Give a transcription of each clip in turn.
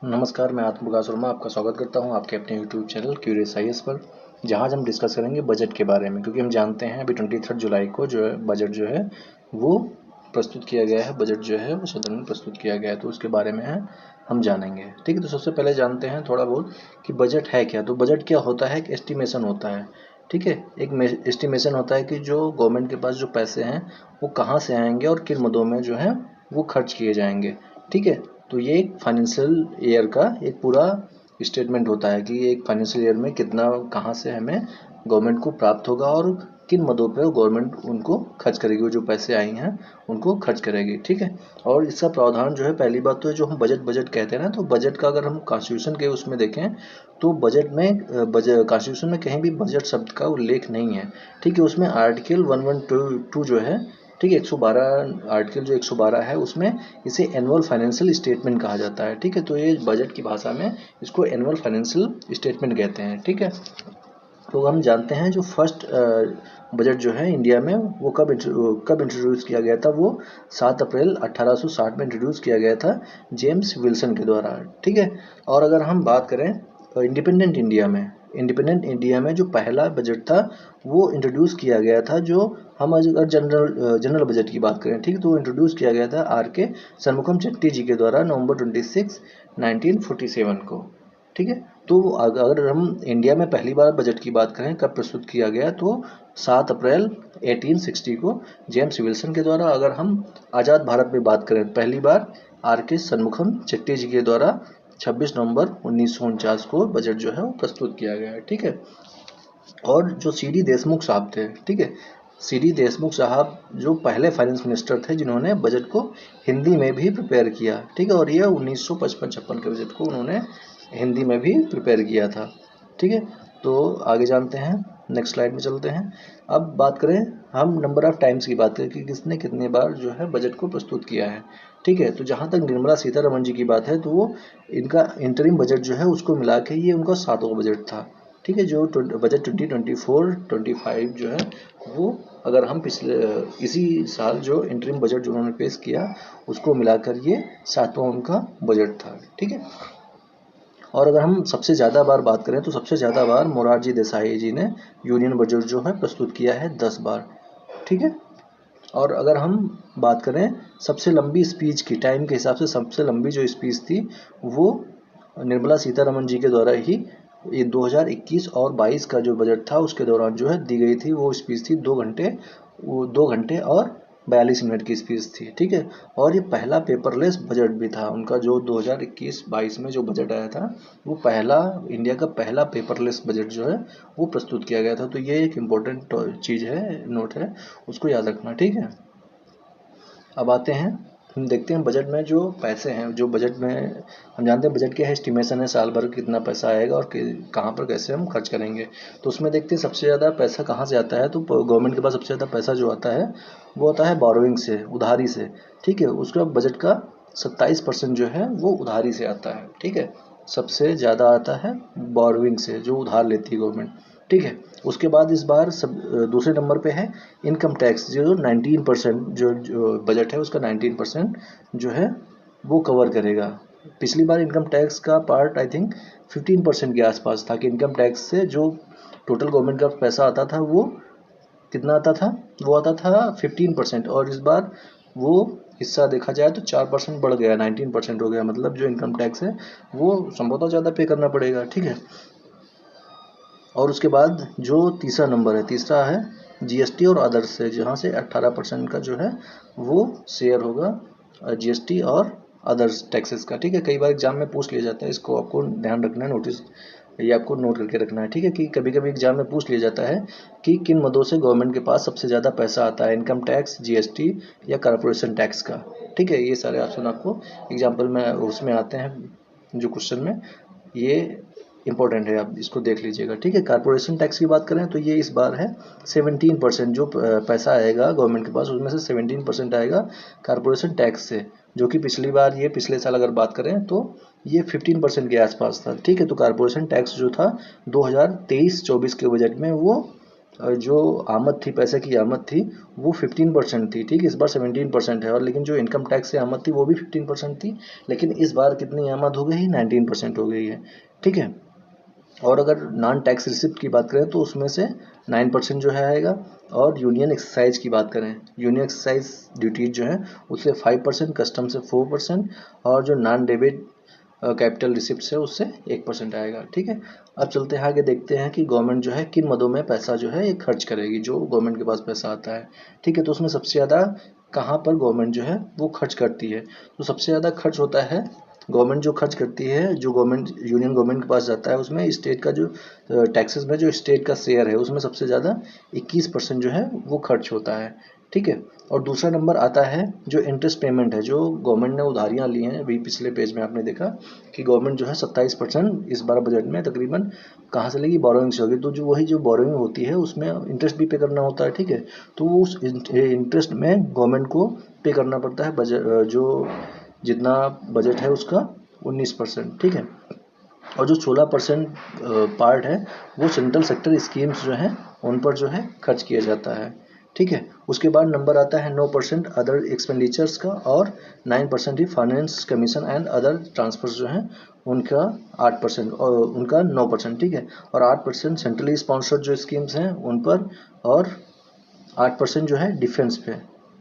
नमस्कार, मैं आत्मप्रकाश वर्मा आपका स्वागत करता हूं आपके अपने यूट्यूब चैनल क्यूरियस आईएएस पर, जहां आज हम डिस्कस करेंगे बजट के बारे में। क्योंकि हम जानते हैं अभी 23 जुलाई को जो है बजट जो है वो प्रस्तुत किया गया है। बजट जो है वो सदन में प्रस्तुत किया गया है, तो उसके बारे में हम जानेंगे। ठीक है, तो सबसे पहले जानते हैं थोड़ा बहुत कि बजट है क्या। तो बजट क्या होता है? एक एस्टिमेशन होता है। ठीक है, एक एस्टिमेशन होता है कि जो गवर्नमेंट के पास जो पैसे हैं वो कहाँ से आएंगे और किन मदों में जो है वो खर्च किए जाएंगे। ठीक है, तो ये एक फाइनेंशियल ईयर का एक पूरा स्टेटमेंट होता है कि एक फाइनेंशियल ईयर में कितना कहाँ से हमें गवर्नमेंट को प्राप्त होगा और किन मदों पे गवर्नमेंट उनको खर्च करेगी, वो जो पैसे आई हैं उनको खर्च करेगी। ठीक है, और इसका प्रावधान जो है, पहली बात तो है जो हम बजट बजट कहते हैं ना, तो बजट का अगर हम कॉन्स्टिट्यूशन के उसमें देखें तो बजट में कॉन्स्टिट्यूशन में कहीं भी बजट शब्द का उल्लेख नहीं है। ठीक है, उसमें आर्टिकल 112 जो है, ठीक है, 112 आर्टिकल जो 112 है उसमें इसे एनुअल फाइनेंशियल स्टेटमेंट कहा जाता है। ठीक है, तो ये बजट की भाषा में इसको एनुअल फाइनेंशियल स्टेटमेंट कहते हैं। ठीक है, तो हम जानते हैं जो फर्स्ट बजट जो है इंडिया में वो कब इंट्रोड्यूस किया गया था। वो 7 अप्रैल 1860 में इंट्रोड्यूस किया गया था जेम्स विल्सन के द्वारा। ठीक है, और अगर हम बात करें इंडिपेंडेंट इंडिया में जो पहला बजट था वो इंट्रोड्यूस किया गया था, जो हम अगर जनरल बजट की बात करें, ठीक है, तो इंट्रोड्यूस किया गया था आर के शनमुखम चेट्टी जी के द्वारा नवंबर 26, 1947 को। ठीक है, तो अगर हम इंडिया में पहली बार बजट की बात करें कब प्रस्तुत किया गया, तो 7 अप्रैल 1860 को जेम्स विल्सन के द्वारा। अगर हम आज़ाद भारत में बात करें पहली बार आर के शनमुखम चेट्टी जी के द्वारा 26 नवंबर 1949 को बजट जो है वो प्रस्तुत किया गया है। ठीक है, और जो सी डी देशमुख साहब थे, ठीक है, सी डी देशमुख साहब जो पहले फाइनेंस मिनिस्टर थे जिन्होंने बजट को हिंदी में भी प्रिपेयर किया। ठीक है, और ये 1955-56 के बजट को उन्होंने हिंदी में भी प्रिपेयर किया था। ठीक है, तो आगे जानते हैं, नेक्स्ट स्लाइड में चलते हैं। अब बात करें हम नंबर ऑफ टाइम्स की बात करें कि किसने कितने बार जो है बजट को प्रस्तुत किया है। ठीक है, तो जहाँ तक निर्मला सीतारमण जी की बात है तो वो इनका इंटरिम बजट जो है उसको मिला के ये उनका 7वां बजट था। ठीक है, जो बजट 2024-25 जो है वो अगर हम पिछले इसी साल जो इंटरिम बजट जो उन्होंने पेश किया उसको मिलाकर ये 7वां उनका बजट था। ठीक है, और अगर हम सबसे ज़्यादा बार बात करें तो सबसे ज़्यादा बार मोरारजी देसाई जी ने यूनियन बजट जो है प्रस्तुत किया है 10 बार। ठीक है, और अगर हम बात करें सबसे लंबी स्पीच की, टाइम के हिसाब से सबसे लंबी जो स्पीच थी वो निर्मला सीतारमण जी के द्वारा ही ये 2021 और 22 का जो बजट था उसके दौरान जो है दी गई थी। वो स्पीच थी 2 घंटे और 42 मिनट की स्पीच थी। ठीक है, और ये पहला पेपरलेस बजट भी था उनका, जो 2021-22 में जो बजट आया था वो पहला, इंडिया का पहला पेपरलेस बजट जो है वो प्रस्तुत किया गया था। तो ये एक इम्पोर्टेंट चीज़ है, नोट है, उसको याद रखना। ठीक है, अब आते हैं, हम देखते हैं बजट में जो पैसे हैं, जो बजट में हम जानते हैं बजट क्या है, एस्टिमेशन है साल भर कितना पैसा आएगा और कहाँ पर कैसे हम खर्च करेंगे। तो उसमें देखते हैं सबसे ज़्यादा पैसा कहाँ से आता है। तो गवर्नमेंट के पास सबसे ज़्यादा पैसा जो आता है वो आता है बोरोइंग से, उधारी से। ठीक है, उसका बजट का 27% जो है वो उधारी से आता है। ठीक है, सबसे ज़्यादा आता है बोरोइंग से, जो उधार लेती है गवर्नमेंट। ठीक है, उसके बाद इस बार दूसरे नंबर पे है इनकम टैक्स, जो 19% जो बजट है उसका 19% जो है वो कवर करेगा। पिछली बार इनकम टैक्स का पार्ट आई थिंक 15% के आसपास था, कि इनकम टैक्स से जो टोटल गवर्नमेंट का पैसा आता था वो कितना आता था, वो आता था 15%। और इस बार वो हिस्सा देखा जाए तो 4% बढ़ गया, 19% हो गया। मतलब जो इनकम टैक्स है वो संभवतः ज़्यादा पे करना पड़ेगा। ठीक है, और उसके बाद जो तीसरा नंबर है, तीसरा है जीएसटी और अदर्स से, जहाँ से 18% का जो है वो शेयर होगा जीएसटी और अदर्स टैक्सेस का। ठीक है, कई बार एग्जाम में पूछ लिया जाता है, इसको आपको ध्यान रखना है, नोटिस ये आपको नोट करके रखना है। ठीक है, कि कभी कभी एग्जाम में पूछ लिया जाता है कि किन मदों से गवर्नमेंट के पास सबसे ज़्यादा पैसा आता है, इनकम टैक्स, जीएसटी या कॉर्पोरेशन टैक्स का। ठीक है, ये सारे ऑप्शन आपको एग्जाम्पल में उसमें आते हैं जो क्वेश्चन में, ये इंपॉर्टेंट है, आप इसको देख लीजिएगा। ठीक है, कॉर्पोरेशन टैक्स की बात करें तो ये इस बार है 17%, जो पैसा आएगा गवर्नमेंट के पास उसमें से 17% आएगा कॉर्पोरेशन टैक्स से, जो कि पिछली बार, ये पिछले साल अगर बात करें तो ये 15% के आसपास था। ठीक है, तो कॉर्पोरेशन टैक्स जो था 2023-24 के बजट में वो जो आमद थी, पैसे की आमद थी, वो 15% थी, ठीक है। इस बार 17% है। और लेकिन जो इनकम टैक्स से आमद थी वो भी 15% थी, लेकिन इस बार कितनी आमद हो गई है, 19% हो गई है, ठीक है। और अगर नॉन टैक्स रिसिप्ट की बात करें तो उसमें से 9% जो है आएगा। और यूनियन एक्सरसाइज की बात करें, यूनियन एक्सरसाइज ड्यूटीज जो है उससे 5%, कस्टम से 4%, और जो नॉन डेबिट कैपिटल रिसिप्ट है उससे 1% आएगा, ठीक है। अब चलते हैं आगे, देखते हैं कि गवर्नमेंट जो है किन मदों में पैसा जो है ये खर्च करेगी, जो गवर्नमेंट के पास पैसा आता है, ठीक है। तो उसमें सबसे ज़्यादा कहाँ पर गवर्नमेंट जो है वो खर्च करती है, तो सबसे ज़्यादा खर्च होता है, गवर्नमेंट जो खर्च करती है, जो गवर्नमेंट यूनियन गवर्नमेंट के पास जाता है, उसमें स्टेट का जो टैक्सेस में जो स्टेट का शेयर है उसमें सबसे ज़्यादा 21% जो है वो खर्च होता है, ठीक है। और दूसरा नंबर आता है जो इंटरेस्ट पेमेंट है, जो गवर्नमेंट ने उधारियां ली हैं। अभी पिछले पेज में आपने देखा कि गवर्नमेंट जो है 27% इस बार बजट में तकरीबन कहाँ से लेगी, बोरोइंग से होगी। तो जो वही जो बोरोइंग होती है उसमें इंटरेस्ट भी पे करना होता है, ठीक है। तो उस इंटरेस्ट में गवर्नमेंट को पे करना पड़ता है बजट, जो जितना बजट है उसका 19%, ठीक है। और जो 16% पार्ट है वो सेंट्रल सेक्टर स्कीम्स जो हैं उन पर जो है खर्च किया जाता है, ठीक है। उसके बाद नंबर आता है 9% अदर एक्सपेंडिचर्स का, और 9% ही finance commission and other transfers जो हैं उनका 8%, और उनका 9%, ठीक है। और 8% सेंट्रली स्पॉन्सर्ड जो स्कीम्स हैं उन पर, और 8% जो है डिफेंस पे,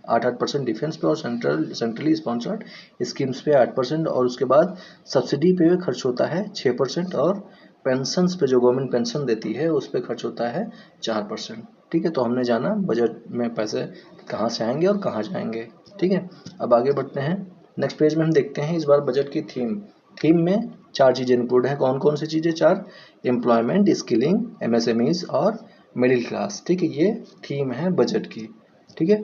8% डिफेंस पे, और सेंट्रली स्पॉन्सर्ड स्कीम्स पे 8%। और उसके बाद सब्सिडी पे खर्च होता है 6%, और पेंशन्स पे जो गवर्नमेंट पेंशन देती है उस पर खर्च होता है 4%, ठीक है। तो हमने जाना बजट में पैसे कहाँ से आएंगे और कहाँ जाएंगे, ठीक है। अब आगे बढ़ते हैं, नेक्स्ट पेज में हम देखते हैं इस बार बजट की थीम में 4 चीज़ें इंक्लूड है। कौन कौन सी चीज़ें 4? एम्प्लॉयमेंट, स्किलिंग, एमएसएमईज और मिडिल क्लास, ठीक है। ये थीम है बजट की, ठीक है।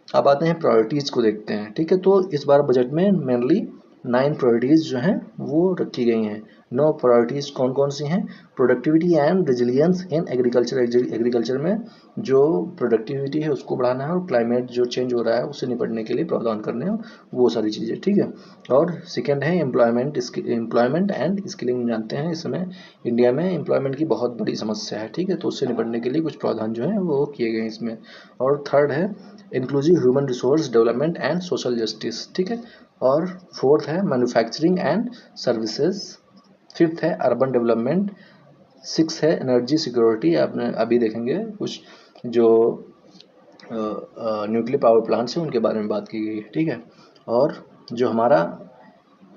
अब आते हैं प्रायोरिटीज़ को देखते हैं, ठीक है। तो इस बार बजट में मेनली 9 प्रायोरिटीज़ जो हैं वो रखी गई हैं। 9 प्रायोरिटीज़ कौन कौन सी हैं? Productivity and resilience in agriculture, agriculture में जो प्रोडक्टिविटी है उसको बढ़ाना है, और क्लाइमेट जो चेंज हो रहा है उससे निपटने के लिए प्रावधान करने हैं, वो सारी चीज़ें, ठीक है। और सेकेंड है एम्प्लॉयमेंट एंड स्किलिंग। जानते हैं इस समय इंडिया में एम्प्लॉयमेंट की बहुत बड़ी समस्या है, ठीक है। तो उससे निपटने के लिए कुछ प्रावधान जो है वो किए गए हैं इसमें। और थर्ड है inclusive human resource development and social justice, ठीक है। और फोर्थ है मैन्युफैक्चरिंग एंड सर्विसेज। फिफ्थ है अर्बन डेवलपमेंट। सिक्स है एनर्जी सिक्योरिटी। आपने अभी देखेंगे कुछ जो न्यूक्लियर पावर प्लांट्स हैं उनके बारे में बात की गई है, ठीक है। और जो हमारा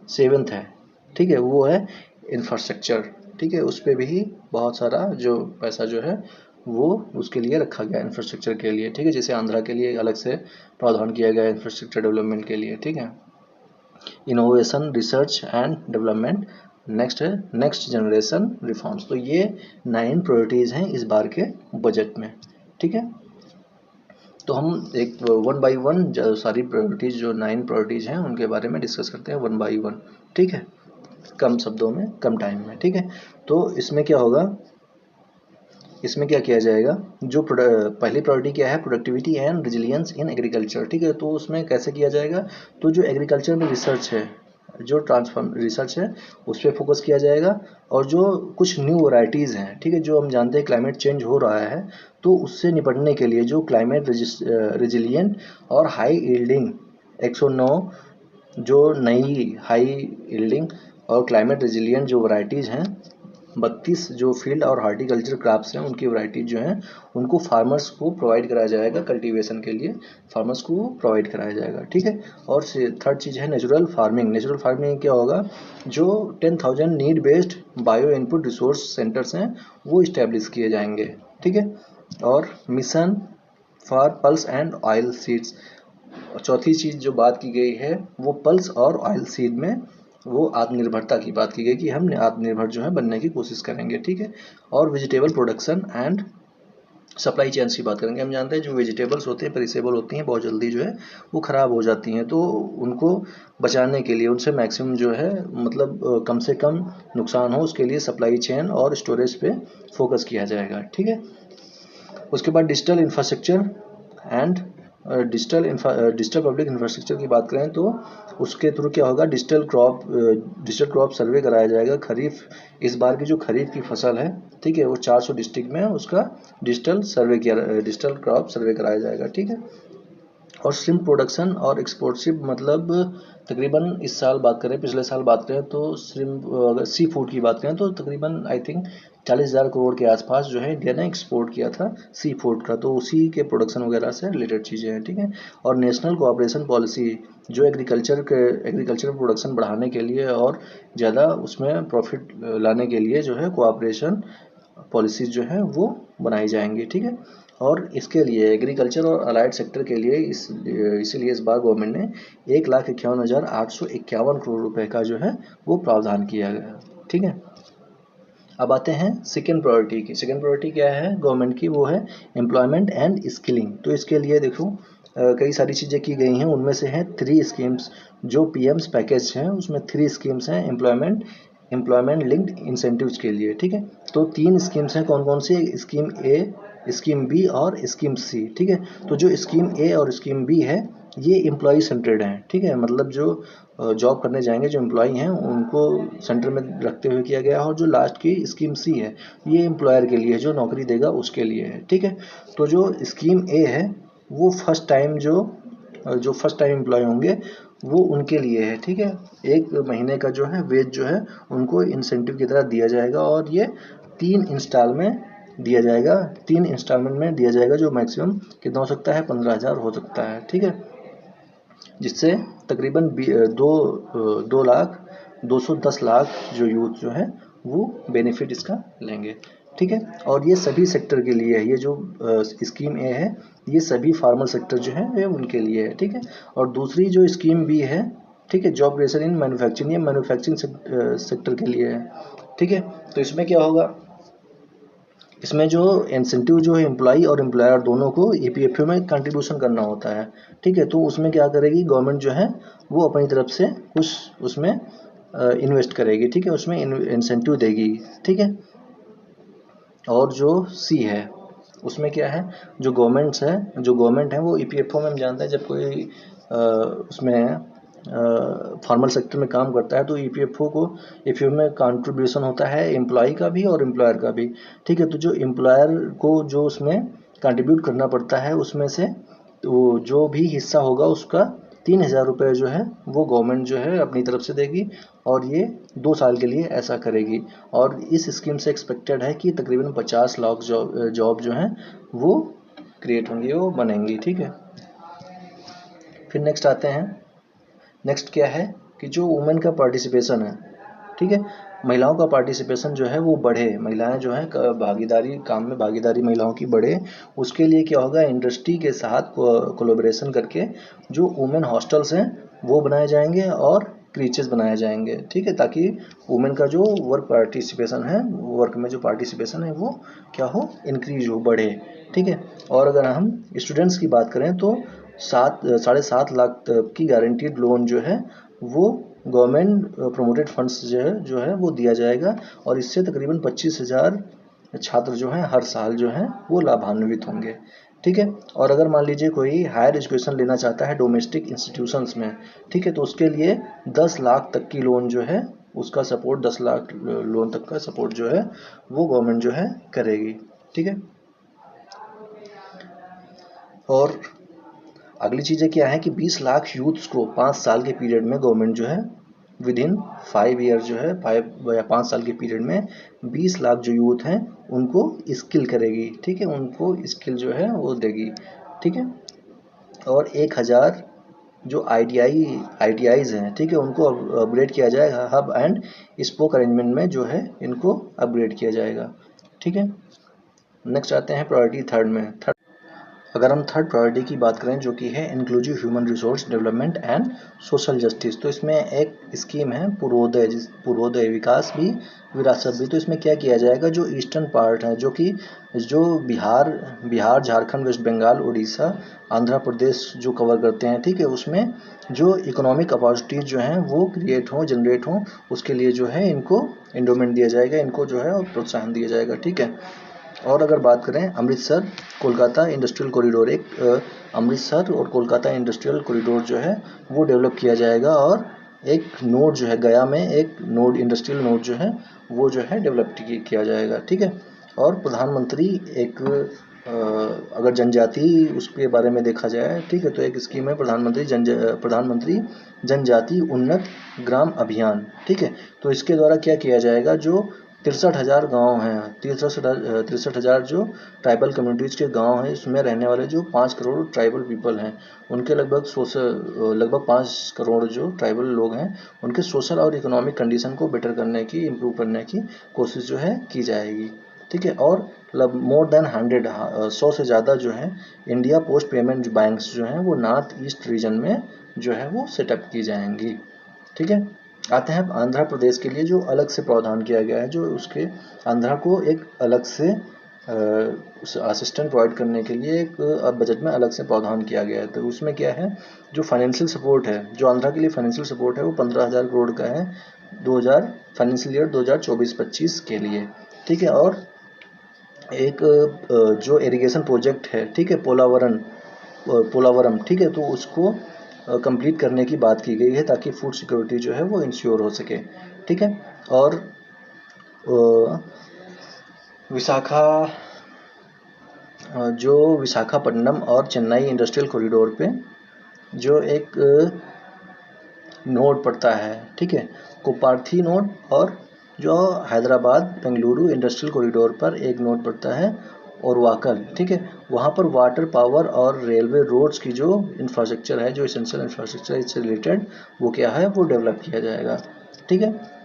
सेवेंथ है, ठीक है, वो है इंफ्रास्ट्रक्चर, ठीक है। उस पर भी बहुत सारा जो पैसा जो है वो उसके लिए रखा गया इंफ्रास्ट्रक्चर के लिए, ठीक है। जैसे आंध्रा के लिए अलग से प्रावधान किया गया इंफ्रास्ट्रक्चर डेवलपमेंट के लिए, ठीक है। Innovation, research and development. Next है नेक्स्ट जनरेशन रिफॉर्म्स। तो ये 9 प्रायोरिटीज़ हैं इस बार के बजट में, ठीक है। तो हम एक वन बाई वन सारी प्रायोरिटीज़, जो 9 प्रायोरिटीज़ हैं उनके बारे में डिस्कस करते हैं वन बाई वन, ठीक है, कम शब्दों में कम टाइम में, ठीक है। तो इसमें क्या होगा, इसमें क्या किया जाएगा, जो पहली प्रायोरिटी क्या है, productivity and resilience in agriculture, ठीक है। तो उसमें कैसे किया जाएगा, तो जो एग्रीकल्चर में रिसर्च है, जो ट्रांसफॉर्म रिसर्च है उस पर फोकस किया जाएगा। और जो कुछ न्यू वैरायटीज़ हैं, ठीक है, जो हम जानते हैं क्लाइमेट चेंज हो रहा है, तो उससे निपटने के लिए जो क्लाइमेट रेजिलियंट और हाई यील्डिंग 109 जो नई हाई यील्डिंग और क्लाइमेट रेजिलियंट जो वैरायटीज़ हैं, 32 जो फील्ड और हार्टिकल्चर क्रॉप्स हैं उनकी वैरायटी जो हैं उनको फार्मर्स को प्रोवाइड कराया जाएगा, कल्टीवेशन के लिए फार्मर्स को प्रोवाइड कराया जाएगा, ठीक है। और थर्ड चीज़ है नेचुरल फार्मिंग। नेचुरल फार्मिंग क्या होगा, जो 10,000 need based bio input resource centres हैं वो इस्टेब्लिश किए जाएंगे, ठीक है। और mission for pulse and oil seeds. और चौथी चीज़ जो बात की गई है वो पल्स और ऑयल सीड में वो आत्मनिर्भरता की बात की गई कि हम आत्मनिर्भर जो है बनने की कोशिश करेंगे, ठीक है। और vegetable production and supply chains की बात करेंगे। हम जानते हैं जो वेजिटेबल्स होते हैं पेरिसेबल होती हैं, बहुत जल्दी जो है वो ख़राब हो जाती हैं, तो उनको बचाने के लिए उनसे मैक्सिमम जो है मतलब कम से कम नुकसान हो उसके लिए सप्लाई चेन और स्टोरेज पे फोकस किया जाएगा, ठीक है। उसके बाद digital infrastructure and digital public infrastructure की बात करें तो उसके थ्रू क्या होगा, डिजिटल क्रॉप सर्वे कराया जाएगा। खरीफ, इस बार की जो खरीफ की फसल है, ठीक है, वो 400 डिस्ट्रिक्ट में उसका डिजिटल क्रॉप सर्वे कराया जाएगा, ठीक है। और श्रिम्प प्रोडक्शन और एक्सपोर्टशिप, मतलब तकरीबन इस साल बात करें, पिछले साल बात करें तो श्रिम्प, अगर सी फूड की बात करें तो तकरीबन आई थिंक 40,000 करोड़ के आसपास जो है इंडिया ने एक्सपोर्ट किया था सी फूड का, तो उसी के प्रोडक्शन वगैरह से रिलेटेड चीज़ें हैं, ठीक है। और नेशनल कोऑपरेशन पॉलिसी, जो एग्रीकल्चर प्रोडक्शन बढ़ाने के लिए और ज़्यादा उसमें प्रॉफिट लाने के लिए जो है कोऑपरेशन पॉलिसीज जो है वो बनाई जाएंगी, ठीक है। और इसके लिए एग्रीकल्चर और अलाइड सेक्टर के लिए इसीलिए इस बार गवर्नमेंट ने 1,51,851 करोड़ रुपए का जो है वो प्रावधान किया गया, ठीक है। अब आते हैं सेकेंड प्रायोरिटी की। सेकेंड प्रायोरिटी क्या है गवर्नमेंट की, वो है एम्प्लॉयमेंट एंड स्किलिंग। तो इसके लिए देखो कई सारी चीज़ें की गई हैं, उनमें से हैं 3 स्कीम्स जो पीएम्स पैकेज हैं, उसमें 3 स्कीम्स हैं एम्प्लॉयमेंट लिंक्ड इंसेंटिव्स के लिए, ठीक है। तो 3 स्कीम्स हैं, कौन कौन सी, स्कीम ए, स्कीम बी और स्कीम सी, ठीक है। तो जो स्कीम ए और स्कीम बी है ये एम्प्लॉय सेंटर्ड हैं, ठीक है, मतलब जो जॉब करने जाएंगे जो एम्प्लॉई हैं उनको सेंटर में रखते हुए किया गया है। और जो लास्ट की स्कीम सी है ये एम्प्लॉयर के लिए, जो नौकरी देगा उसके लिए है, ठीक है। तो जो स्कीम ए है वो फर्स्ट टाइम जो फर्स्ट टाइम एम्प्लॉय होंगे वो उनके लिए है, ठीक है। 1 महीने का जो है वेज जो है उनको इंसेंटिव की तरह दिया जाएगा और ये 3 इंस्टॉलमेंट दिया जाएगा, 3 इंस्टॉलमेंट में दिया जाएगा, जो मैक्सिमम कितना हो सकता है, 15,000 हो सकता है, ठीक है। जिससे तकरीबन 210 लाख जो यूथ जो है वो बेनिफिट इसका लेंगे, ठीक है। और ये सभी सेक्टर के लिए है, ये जो स्कीम ए है ये सभी फार्मल सेक्टर जो है ये उनके लिए है, ठीक है। और दूसरी जो स्कीम बी है, ठीक है, जॉब क्रिएशन इन मैन्युफैक्चरिंग, ये मैन्युफैक्चरिंग सेक्टर के लिए है, ठीक है। तो इसमें क्या होगा, इसमें जो इंसेंटिव जो है एम्प्लॉई और एम्प्लॉयर दोनों को ईपीएफओ में कंट्रीब्यूशन करना होता है, ठीक है। तो उसमें क्या करेगी गवर्नमेंट जो है वो अपनी तरफ से कुछ उसमें इन्वेस्ट करेगी, ठीक है, उसमें इंसेंटिव देगी, ठीक है। और जो सी है उसमें क्या है, जो गवर्नमेंट है वो ईपीएफओ में हम जानते हैं जब कोई उसमें फॉर्मल सेक्टर में काम करता है तो ईपीएफओ में कंट्रीब्यूशन होता है एम्प्लॉय का भी और एम्प्लॉयर का भी, ठीक है। तो जो एम्प्लॉयर को जो उसमें कंट्रीब्यूट करना पड़ता है उसमें से तो जो भी हिस्सा होगा उसका 3,000 रुपये जो है वो गवर्नमेंट जो है अपनी तरफ से देगी और ये 2 साल के लिए ऐसा करेगी। और इस स्कीम से एक्सपेक्टेड है कि तकरीबन 50 लाख जॉब जो हैं वो क्रिएट होंगी, वो बनेंगी, ठीक है। फिर नेक्स्ट आते हैं, नेक्स्ट क्या है कि जो वुमेन का पार्टिसिपेशन है, ठीक है, महिलाओं का पार्टिसिपेशन जो है वो बढ़े, महिलाएं जो है भागीदारी, काम में भागीदारी महिलाओं की बढ़े, उसके लिए क्या होगा, इंडस्ट्री के साथ कोलैबोरेशन करके जो वुमेन हॉस्टल्स हैं वो बनाए जाएंगे और क्रीचेस बनाए जाएंगे, ठीक है, ताकि वुमेन का जो वर्क में जो पार्टिसिपेशन है वो क्या हो, इंक्रीज हो, बढ़े, ठीक है। और अगर हम स्टूडेंट्स की बात करें तो 7.5 लाख तक की गारंटीड लोन जो है वो गवर्नमेंट प्रोमोटेड फंड्स जो है वो दिया जाएगा और इससे तकरीबन 25,000 छात्र जो हैं हर साल जो हैं वो लाभान्वित होंगे, ठीक है। और अगर मान लीजिए कोई हायर एजुकेशन लेना चाहता है डोमेस्टिक इंस्टीट्यूशंस में, ठीक है, तो उसके लिए 10 लाख तक की लोन जो है उसका सपोर्ट, 10 लाख लोन तक का सपोर्ट जो है वो गवर्नमेंट जो है करेगी, ठीक है। और अगली चीज़ें क्या है कि 20 लाख यूथ्स को 5 साल के पीरियड में गवर्नमेंट जो है विद इन 5 ईयर जो है 5 या 5 साल के पीरियड में 20 लाख जो यूथ हैं उनको स्किल करेगी, ठीक है, उनको स्किल जो है वो देगी, ठीक है। और 1,000 जो आईटीआईज हैं, ठीक है, उनको अपग्रेड किया जाएगा, हब एंड स्पोक अरेंजमेंट में जो है इनको अपग्रेड किया जाएगा, ठीक है। नेक्स्ट आते हैं प्रायोरिटी थर्ड में। अगर हम थर्ड प्रायोरिटी की बात करें जो कि है inclusive human resource development and social justice, तो इसमें एक स्कीम है पूर्वोदय विकास भी विरासत भी। तो इसमें क्या किया जाएगा, जो ईस्टर्न पार्ट है जो बिहार झारखंड वेस्ट बंगाल उड़ीसा आंध्र प्रदेश जो कवर करते हैं, ठीक है, उसमें जो इकोनॉमिक अपॉर्चुनिटीज जो हैं वो जनरेट हो उसके लिए जो है इनको एंडोमेंट दिया जाएगा, इनको जो है प्रोत्साहन दिया जाएगा, ठीक है। और अगर बात करें अमृतसर कोलकाता इंडस्ट्रियल कॉरिडोर, एक अमृतसर और कोलकाता इंडस्ट्रियल कॉरिडोर जो है वो डेवलप किया जाएगा, और एक नोड जो है गया में एक नोड इंडस्ट्रियल नोड जो है वो जो है डेवलप किया जाएगा, ठीक है। और प्रधानमंत्री एक अगर जनजाति उसके बारे में देखा जाए, ठीक है, तो एक स्कीम है प्रधानमंत्री जनजाति उन्नत ग्राम अभियान, ठीक है। तो इसके द्वारा क्या किया जाएगा, जो 63,000 गाँव हैं, 63,000 जो ट्राइबल कम्युनिटीज़ के गांव हैं, इसमें रहने वाले जो 5 करोड़ ट्राइबल पीपल हैं, उनके लगभग 5 करोड़ जो ट्राइबल लोग हैं, उनके सोशल और इकोनॉमिक कंडीशन को बेटर करने की, इम्प्रूव करने की कोशिश जो है की जाएगी, ठीक है। और मोर देन 100 से ज़्यादा जो है इंडिया पोस्ट पेमेंट बैंक्स जो हैं वो नॉर्थ ईस्ट रीजन में जो है वो सेटअप की जाएंगी, ठीक है। आते हैं आंध्र प्रदेश के लिए, जो अलग से प्रावधान किया गया है, जो उसके आंध्रा को एक अलग से असिस्टेंट प्रोवाइड करने के लिए एक बजट में अलग से प्रावधान किया गया है। तो उसमें क्या है, जो फाइनेंशियल सपोर्ट है, जो आंध्रा के लिए फाइनेंशियल सपोर्ट है वो 15,000 करोड़ का है 2000 फाइनेंशियल ईयर 2024-25 के लिए, ठीक है। और एक जो इरिगेशन प्रोजेक्ट है, ठीक है, पोलावरम, ठीक है, तो उसको कंप्लीट करने की बात की गई है ताकि फूड सिक्योरिटी जो है वो इंश्योर हो सके, ठीक है। और विशाखापट्टनम और चेन्नई इंडस्ट्रियल कॉरिडोर पे जो एक नोड पड़ता है, ठीक है, कोपार्थी नोड, और जो हैदराबाद बेंगलुरु इंडस्ट्रियल कॉरिडोर पर एक नोड पड़ता है और वाकल, ठीक है, वहाँ पर वाटर पावर और रेलवे रोड्स की जो इंफ्रास्ट्रक्चर है, जो एसेंशियल इंफ्रास्ट्रक्चर इससे रिलेटेड, वो क्या है, वो डेवलप किया जाएगा, ठीक है।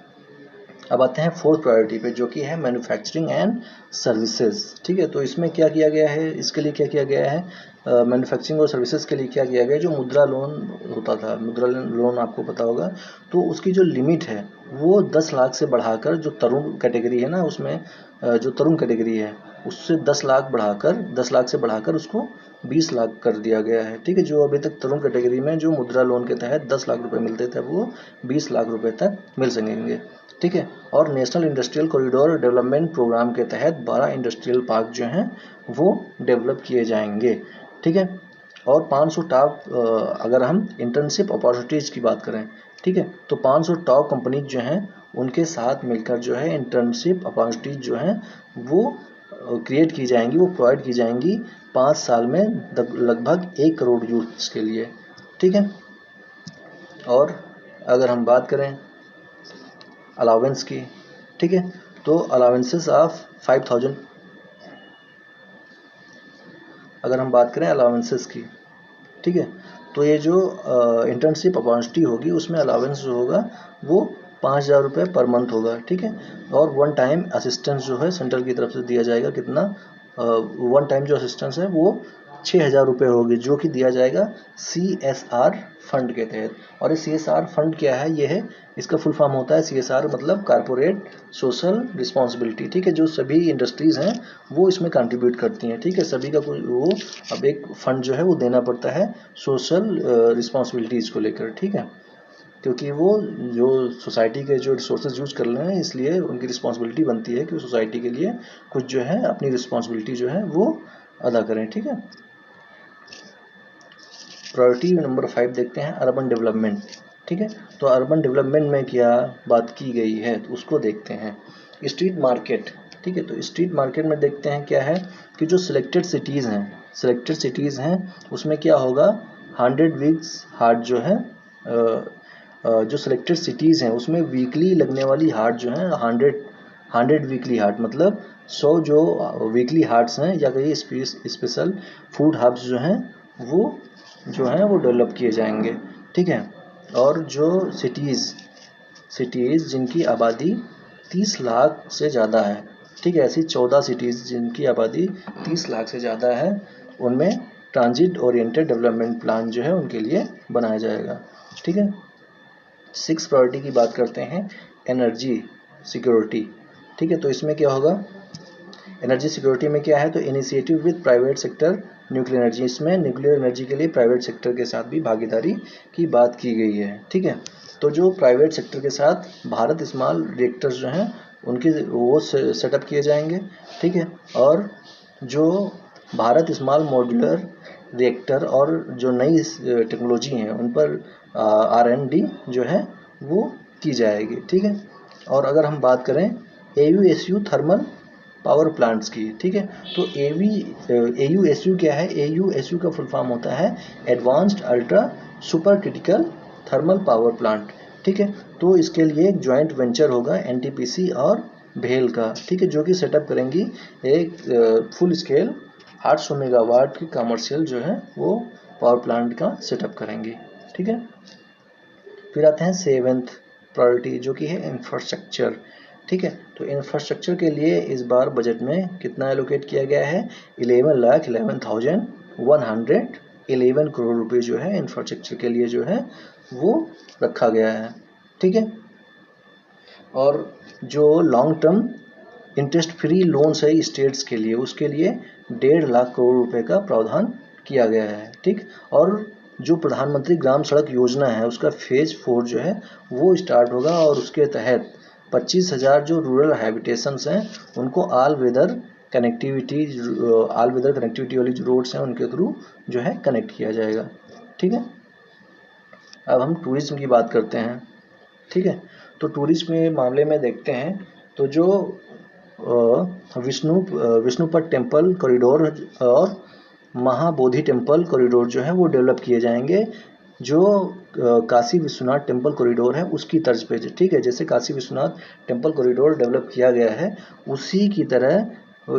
अब आते हैं फोर्थ प्रायोरिटी पे, जो कि है मैन्युफैक्चरिंग एंड सर्विसेज, ठीक है। तो इसमें क्या किया गया है, इसके लिए क्या किया गया है, मैन्युफैक्चरिंग और सर्विसेज के लिए क्या किया गया है, जो मुद्रा लोन होता था, मुद्रा लोन आपको पता होगा, तो उसकी जो लिमिट है वो 10 लाख से बढ़ाकर, जो तरुण कैटेगरी है ना, उसमें जो तरुण कैटेगरी है उससे 10 लाख से बढ़ाकर उसको 20 लाख कर दिया गया है, ठीक है। जो अभी तक तरुण कैटेगरी में जो मुद्रा लोन के तहत 10 लाख रुपए मिलते थे, वो 20 लाख रुपए तक मिल सकेंगे, ठीक है। और national industrial corridor development program के तहत 12 इंडस्ट्रियल पार्क जो हैं वो डेवलप किए जाएंगे, ठीक है। और 500 टॉप, अगर हम इंटर्नशिप अपॉर्चुनिटीज़ की बात करें, ठीक है, तो 500 टॉप कंपनीज जो हैं उनके साथ मिलकर जो है इंटर्नशिप अपॉर्चुनिटीज़ जो हैं वो क्रिएट की जाएंगी, वो प्रोवाइड की जाएंगी 5 साल में लगभग 1 करोड़ यूथ्स के लिए, ठीक है। और अगर हम बात करें अलाउंस की, ठीक है, तो अलाउंसेस ऑफ 5,000, अगर हम बात करें अलाउंसेस की, ठीक है, तो ये जो इंटर्नशिप अपॉर्चुनिटी होगी उसमें अलाउंस जो होगा वो 5,000 रुपये पर मंथ होगा, ठीक है। और वन टाइम असिस्टेंस जो है सेंट्रल की तरफ से दिया जाएगा, कितना, वन टाइम जो असिस्टेंस है वो 6,000 रुपये होगी, जो कि दिया जाएगा CSR फंड के तहत। और ये CSR फंड क्या है, ये है, इसका फुल फॉर्म होता है CSR, मतलब कारपोरेट सोशल रिस्पॉन्सिबिलिटी, ठीक है। जो सभी इंडस्ट्रीज़ हैं वो इसमें कंट्रीब्यूट करती हैं, ठीक है, सभी का कोई वो अब एक फंड जो है वो देना पड़ता है सोशल रिस्पॉन्सिबिलिटीज़ को लेकर, ठीक है, क्योंकि वो जो सोसाइटी के जो रिसोर्सेज यूज कर रहे हैं, इसलिए उनकी रिस्पॉन्सिबिलिटी बनती है कि सोसाइटी के लिए कुछ जो है अपनी रिस्पॉन्सिबिलिटी जो है वो अदा करें, ठीक है। प्रायोरिटी नंबर 5 देखते हैं, अर्बन डेवलपमेंट, ठीक है। तो अर्बन डेवलपमेंट में क्या बात की गई है तो उसको देखते हैं। स्ट्रीट मार्केट, ठीक है, तो स्ट्रीट मार्केट में देखते हैं क्या है कि जो सिलेक्टेड सिटीज़ हैं उसमें क्या होगा, 100 वीक्स हाट जो है, जो सिलेक्टेड सिटीज़ हैं उसमें वीकली लगने वाली हाट जो है 100 वीकली हाट, मतलब 100 जो वीकली हार्ट्स हैं या कई स्पेशल फूड हब्स जो हैं वो डेवलप किए जाएंगे, ठीक है। और जो सिटीज़ जिनकी आबादी 30 लाख से ज़्यादा है, ठीक है, ऐसी 14 सिटीज़ जिनकी आबादी 30 लाख से ज़्यादा है, उनमें ट्रांजिट ओरिएंटेड डेवलपमेंट प्लान जो है उनके लिए बनाया जाएगा, ठीक है। 6 प्रायोरिटी की बात करते हैं, एनर्जी सिक्योरिटी, ठीक है। तो इसमें क्या होगा, एनर्जी सिक्योरिटी में क्या है, तो initiative with private sector nuclear energy, इसमें न्यूक्लियर एनर्जी के लिए प्राइवेट सेक्टर के साथ भी भागीदारी की बात की गई है, ठीक है। तो जो प्राइवेट सेक्टर के साथ भारत स्मॉल रिएक्टर्स जो हैं उनकी वो सेटअप किए जाएंगे, ठीक है। और जो भारत स्मॉल मॉड्यूलर रिएक्टर और जो नई टेक्नोलॉजी हैं उन पर R&D जो है वो की जाएगी, ठीक है। और अगर हम बात करें AUSU थर्मल पावर प्लांट्स की, ठीक है, तो AUSU क्या है? AUSU का फुल फॉर्म होता है advanced ultra super critical thermal power plant, ठीक है। तो इसके लिए एक ज्वाइंट वेंचर होगा NTPC और भेल का, ठीक है, जो कि सेटअप करेंगी एक फुल स्केल 800 मेगावाट की कमर्शियल जो है वो पावर प्लांट का सेटअप करेंगी, ठीक है। फिर आते हैं 7th प्रायोरिटी जो कि है इंफ्रास्ट्रक्चर, ठीक है। तो इंफ्रास्ट्रक्चर के लिए इस बार बजट में कितना एलोकेट किया गया है? 11,11,111 करोड़ रुपए जो है इंफ्रास्ट्रक्चर के लिए जो है वो रखा गया है, ठीक है। और जो long term interest free loans है स्टेट्स के लिए, उसके लिए 1.5 लाख करोड़ रुपए का प्रावधान किया गया है, ठीक। और जो प्रधानमंत्री ग्राम सड़क योजना है उसका फेज 4 जो है वो स्टार्ट होगा और उसके तहत 25,000 जो रूरल हैबिटेशंस हैं उनको ऑल वेदर कनेक्टिविटी वाली जो रोड्स हैं उनके थ्रू जो है कनेक्ट किया जाएगा, ठीक है। अब हम टूरिज्म की बात करते हैं, ठीक है। तो टूरिज्म के मामले में देखते हैं तो जो विष्णुपद टेम्पल कॉरिडोर और महाबोधि टेम्पल कॉरिडोर जो है वो डेवलप किए जाएंगे, जो काशी विश्वनाथ टेम्पल कॉरिडोर है उसकी तर्ज पे, ठीक है। जैसे Kashi Vishwanath temple corridor develop किया गया है उसी की तरह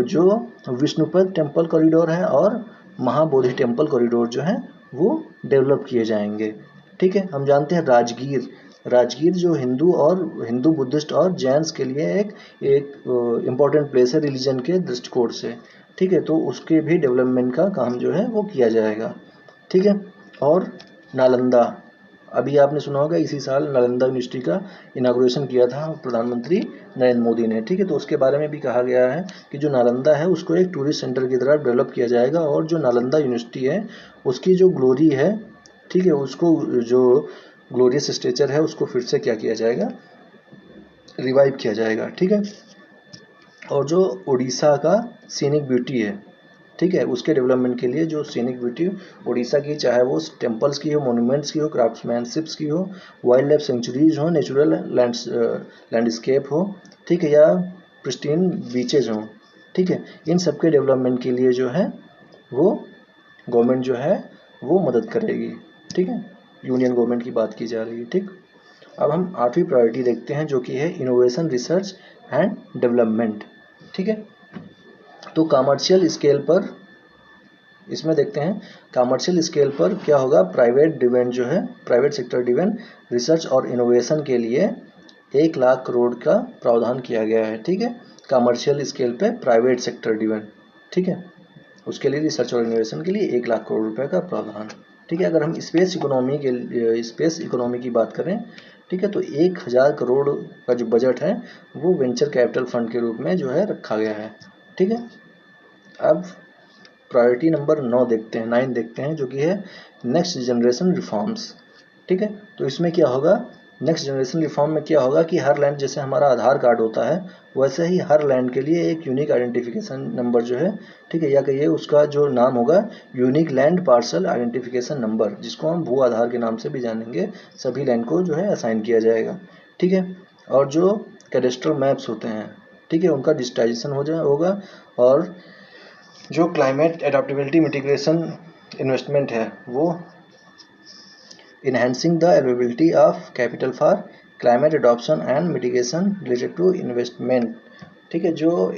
जो विष्णुपद टेम्पल कॉरिडोर है और महाबोधि टेम्पल कॉरिडोर जो है वो डेवलप किए जाएंगे, ठीक है। हम जानते हैं राजगीर जो हिंदू बुद्धिस्ट और जैन्स के लिए एक इम्पॉर्टेंट प्लेस है रिलीजन के दृष्टिकोण से, ठीक है। तो उसके भी डेवलपमेंट का काम जो है वो किया जाएगा, ठीक है। और नालंदा, अभी आपने सुना होगा इसी साल नालंदा यूनिवर्सिटी का इनाग्रेशन किया था प्रधानमंत्री नरेंद्र मोदी ने, ठीक है। तो उसके बारे में भी कहा गया है कि जो नालंदा है उसको एक टूरिस्ट सेंटर की तरह डेवलप किया जाएगा और जो नालंदा यूनिवर्सिटी है उसकी जो ग्लोरी है, ठीक है, उसको जो ग्लोरियस स्ट्रक्चर है उसको फिर से क्या किया जाएगा? रिवाइव किया जाएगा, ठीक है। और जो उड़ीसा का सीनिक ब्यूटी है, ठीक है, उसके डेवलपमेंट के लिए जो सीनिक ब्यूटी उड़ीसा की, चाहे वो टेम्पल्स की हो, मोन्यूमेंट्स की हो, क्राफ्ट्समैनशिप्स की हो, वाइल्ड लाइफ सेंचुरीज हो, नेचुरल लैंडस्केप हो, ठीक है, या प्रिस्टीन बीचेज हो, ठीक है, इन सब के डेवलपमेंट के लिए जो है वो गवर्नमेंट जो है वो मदद करेगी, ठीक है। यूनियन गवर्नमेंट की बात की जा रही है, ठीक। अब हम 8वीं प्रायोरिटी देखते हैं जो कि है इनोवेशन रिसर्च एंड डेवलपमेंट, ठीक है। तो कमर्शियल स्केल पर इसमें देखते हैं कमर्शियल स्केल पर क्या होगा? प्राइवेट सेक्टर ड्रिवेन रिसर्च और इनोवेशन के लिए 1 लाख करोड़ का प्रावधान किया गया है, ठीक है। कमर्शियल स्केल पे प्राइवेट सेक्टर ड्रिवेन, ठीक है, उसके लिए रिसर्च और इनोवेशन के लिए 1 लाख करोड़ रुपए का प्रावधान, ठीक है। अगर हम स्पेस इकोनॉमी की बात करें, ठीक है, तो 1,000 करोड़ का जो बजट है वो वेंचर कैपिटल फंड के रूप में जो है रखा गया है, ठीक है। अब प्रायोरिटी नंबर 9 देखते हैं जो कि है नेक्स्ट जनरेशन रिफॉर्म्स, ठीक है। तो इसमें क्या होगा? नेक्स्ट जनरेशन रिफॉर्म में क्या होगा कि हर लैंड, जैसे हमारा आधार कार्ड होता है वैसे ही हर लैंड के लिए एक यूनिक आइडेंटिफिकेशन नंबर जो है, ठीक है, या कहिए उसका जो नाम होगा unique land parcel identification number, जिसको हम भू आधार के नाम से भी जानेंगे, सभी लैंड को जो है असाइन किया जाएगा, ठीक है। और जो कैडेस्ट्रल मैप्स होते हैं, ठीक है, उनका डिजिटाइजेशन होगा। और जो क्लाइमेट एडाप्टेबिलिटी मिटिगेशन इन्वेस्टमेंट है वो enhancing the availability of capital for climate adoption and mitigation related to investment, ठीक है। जो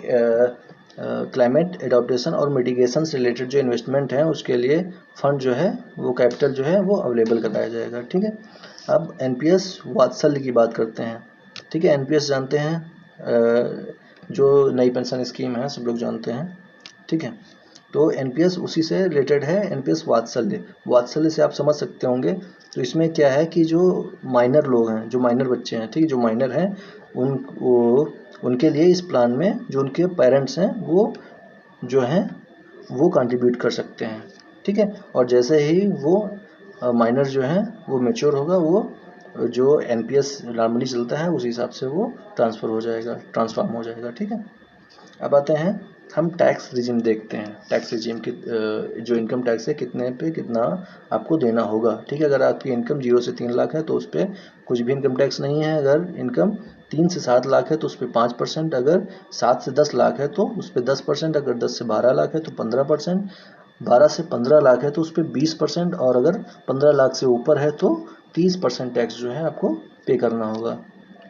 क्लाइमेट एडॉप्टेशन और मिटिगेशन से रिलेटेड जो इन्वेस्टमेंट है उसके लिए फंड जो है वो कैपिटल जो है वो अवेलेबल कराया जाएगा, ठीक है। अब NPS वात्सल्य की बात करते हैं, ठीक है। NPS जानते हैं जो नई पेंशन स्कीम है सब लोग जानते हैं, ठीक है। तो NPS उसी से रिलेटेड है, NPS वात्सल्य से आप समझ सकते होंगे। तो इसमें क्या है कि जो माइनर लोग हैं, जो माइनर बच्चे हैं, ठीक है, जो माइनर हैं उनके लिए इस प्लान में जो उनके पेरेंट्स हैं वो जो हैं वो कंट्रीब्यूट कर सकते हैं, ठीक है। और जैसे ही वो माइनर जो है वो मैच्योर होगा वो जो एनपीएस नॉर्मली चलता है उस हिसाब से वो ट्रांसफ़ॉर्म हो जाएगा। ठीक है, अब आते हैं हम टैक्स रिजिम देखते हैं। टैक्स रिजिम की जो इनकम टैक्स है कितने पे कितना आपको देना होगा। ठीक है, अगर आपकी इनकम 0 से 3 लाख है तो उस पर कुछ भी इनकम टैक्स नहीं है। अगर इनकम 3 से 7 लाख है तो उस पर 5%, अगर 7 से 10 लाख है तो उस पर 10%, अगर 10 से 12 लाख है तो 15%, 12 से 15 लाख है तो उस पर 20%, और अगर 15 लाख से ऊपर है तो 30% टैक्स जो है आपको पे करना होगा।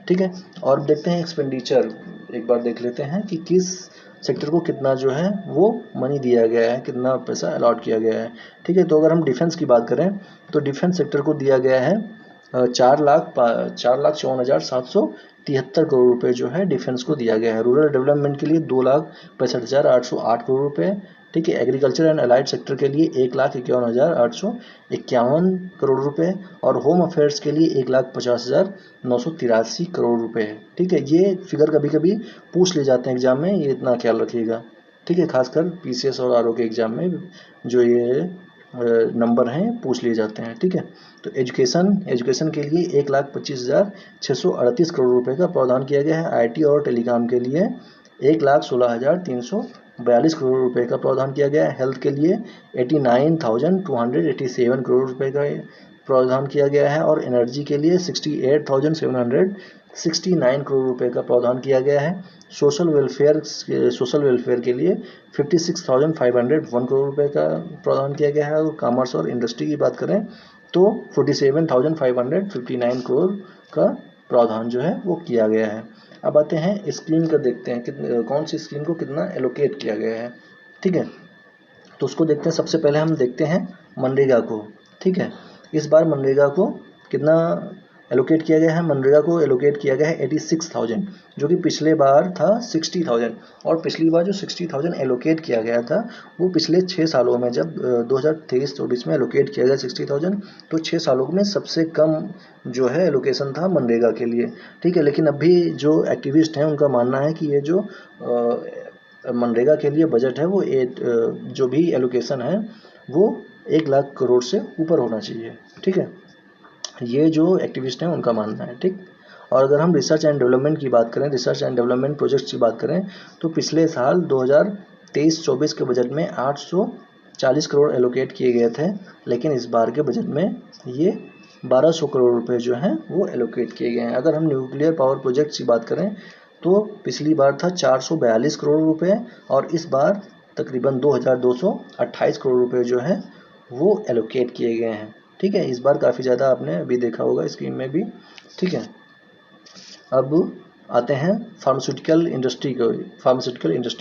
ठीक है, और देखते हैं एक्सपेंडिचर, एक बार देख लेते हैं कि किस सेक्टर को कितना जो है वो मनी दिया गया है, कितना पैसा अलॉट किया गया है। ठीक है, तो अगर हम डिफेंस की बात करें तो डिफेंस सेक्टर को दिया गया है 4,54,773 रुपए जो है डिफेंस को दिया गया है। रूरल डेवलपमेंट के लिए 2,65,808 रुपए। ठीक है, एग्रीकल्चर एंड अलाइड सेक्टर के लिए 1,51,851 रुपए, और होम अफेयर्स के लिए 1,50,983 रुपए। ठीक है, ये फिगर कभी कभी पूछ ले जाते हैं एग्जाम में, ये इतना ख्याल रखिएगा। ठीक है, खासकर पीसीएस और आरओ के एग्जाम में जो ये नंबर हैं पूछ लिए जाते हैं। ठीक है, तो एजुकेशन के लिए 1,25,638 रुपए का प्रावधान किया गया है। आईटी और टेलीकॉम के लिए 1,16,342 रुपए का प्रावधान किया गया है। हेल्थ के लिए 89,287 रुपए का प्रावधान किया गया है, और एनर्जी के लिए 68,769 रुपए का प्रावधान किया गया है। सोशल वेलफेयर के लिए 56,501 रुपए का प्रावधान किया गया है, और कॉमर्स और इंडस्ट्री की बात करें तो 47,559 का प्रावधान जो है वो किया गया है। अब आते हैं स्कीम का, देखते हैं कौन सी स्कीम को कितना एलोकेट किया गया है। ठीक है, तो उसको देखते हैं। सबसे पहले हम देखते हैं मनरेगा को। ठीक है, इस बार मनरेगा को कितना एलोकेट किया गया है। मनरेगा को एलोकेट किया गया है 86,000, जो कि पिछले बार था 60,000, और पिछली बार जो 60,000 एलोकेट किया गया था वो पिछले 6 सालों में, जब 2023-24 में एलोकेट किया गया 60,000, तो 6 सालों में सबसे कम जो है एलोकेशन था मनरेगा के लिए। ठीक है, लेकिन अभी जो एक्टिविस्ट हैं उनका मानना है कि ये जो मनरेगा के लिए बजट है वो जो भी एलोकेशन है वो 1 लाख करोड़ से ऊपर होना चाहिए। ठीक है, ये जो एक्टिविस्ट हैं उनका मानना है। ठीक, और अगर हम रिसर्च एंड डेवलपमेंट की बात करें, रिसर्च एंड डेवलपमेंट प्रोजेक्ट्स की बात करें, तो पिछले साल 2023-24 के बजट में 840 करोड़ एलोकेट किए गए थे, लेकिन इस बार के बजट में ये 1200 करोड़ रुपए जो हैं वो एलोकेट किए गए हैं। अगर हम न्यूक्लियर पावर प्रोजेक्ट्स की बात करें तो पिछली बार था 442 करोड़ रुपए, और इस बार तकरीबन 2,228 करोड़ रुपए जो है वो एलोकेट किए गए हैं। ठीक है, इस बार काफ़ी ज़्यादा आपने अभी देखा होगा स्कीम में भी। ठीक है, अब आते हैं फार्मास्यूटिकल इंडस्ट्री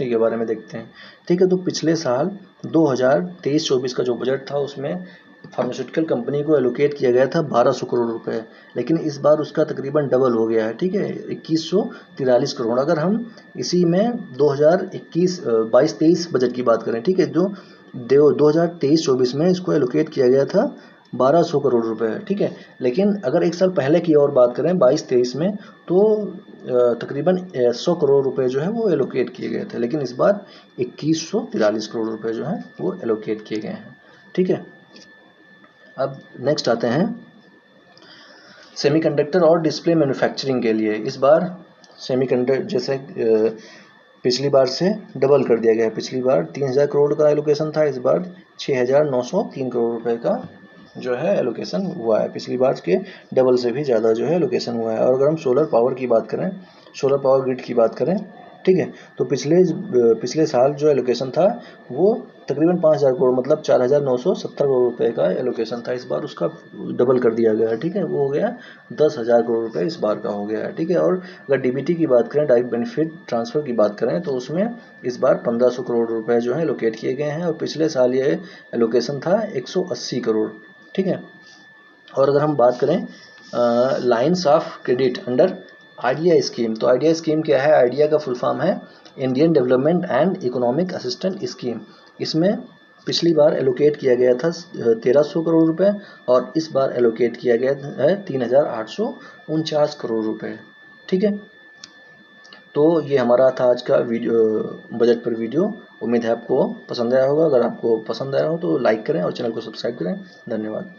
के बारे में देखते हैं। ठीक है, तो पिछले साल 2023-24 का जो बजट था उसमें फार्मास्यूटिकल कंपनी को एलोकेट किया गया था 1200 करोड़ रुपए, लेकिन इस बार उसका तकरीबन डबल हो गया है। ठीक है, 2143 करोड़। अगर हम इसी में 2021-22-23 बजट की बात करें, ठीक है, जो 2023-24 में इसको एलोकेट किया गया था 1200 करोड़ रुपए। ठीक है, लेकिन अगर एक साल पहले की और बात करें 22-23 में, तो तकरीबन 100 करोड़ रुपए जो है वो एलोकेट किए गए थे, लेकिन इस बार 2143 करोड़ रुपए जो है वो एलोकेट किए गए हैं। ठीक है, अब नेक्स्ट आते हैं सेमीकंडक्टर और डिस्प्ले मैन्युफैक्चरिंग के लिए। इस बार सेमीकंडक्टर जैसे पिछली बार से डबल कर दिया गया है। पिछली बार 3,000 करोड़ का एलोकेशन था, इस बार 6,903 करोड़ रुपए का जो है एलोकेशन हुआ है। पिछली बार के डबल से भी ज़्यादा जो है एलोकेशन हुआ है। और अगर हम सोलर पावर की बात करें, सोलर पावर ग्रिड की बात करें, ठीक है, तो पिछले साल जो एलोकेशन था वो तकरीबन 5,000 करोड़, मतलब 4,970 करोड़ रुपए का एलोकेशन था। इस बार उसका डबल कर दिया गया है। ठीक है, वो हो गया 10,000 करोड़ रुपए इस बार का हो गया है। ठीक है, और अगर डीबीटी की बात करें, डायरेक्ट बेनिफिट ट्रांसफर की बात करें, तो उसमें इस बार 1,500 करोड़ रुपए जो है एलोकेट किए गए हैं, और पिछले साल ये एलोकेशन था 180 करोड़। ठीक है, और अगर हम बात करें lines of credit under idea scheme, तो आइडिया स्कीम क्या है? आइडिया का फुल फॉर्म है Indian development and economic assistant scheme. इसमें पिछली बार एलोकेट किया गया था 1,300 करोड़ रुपए, और इस बार एलोकेट किया गया है 3,849 करोड़ रुपए। ठीक है, तो ये हमारा था आज का वीडियो, बजट पर वीडियो। उम्मीद है आपको पसंद आया होगा। अगर आपको पसंद आया हो तो लाइक करें और चैनल को सब्सक्राइब करें। धन्यवाद।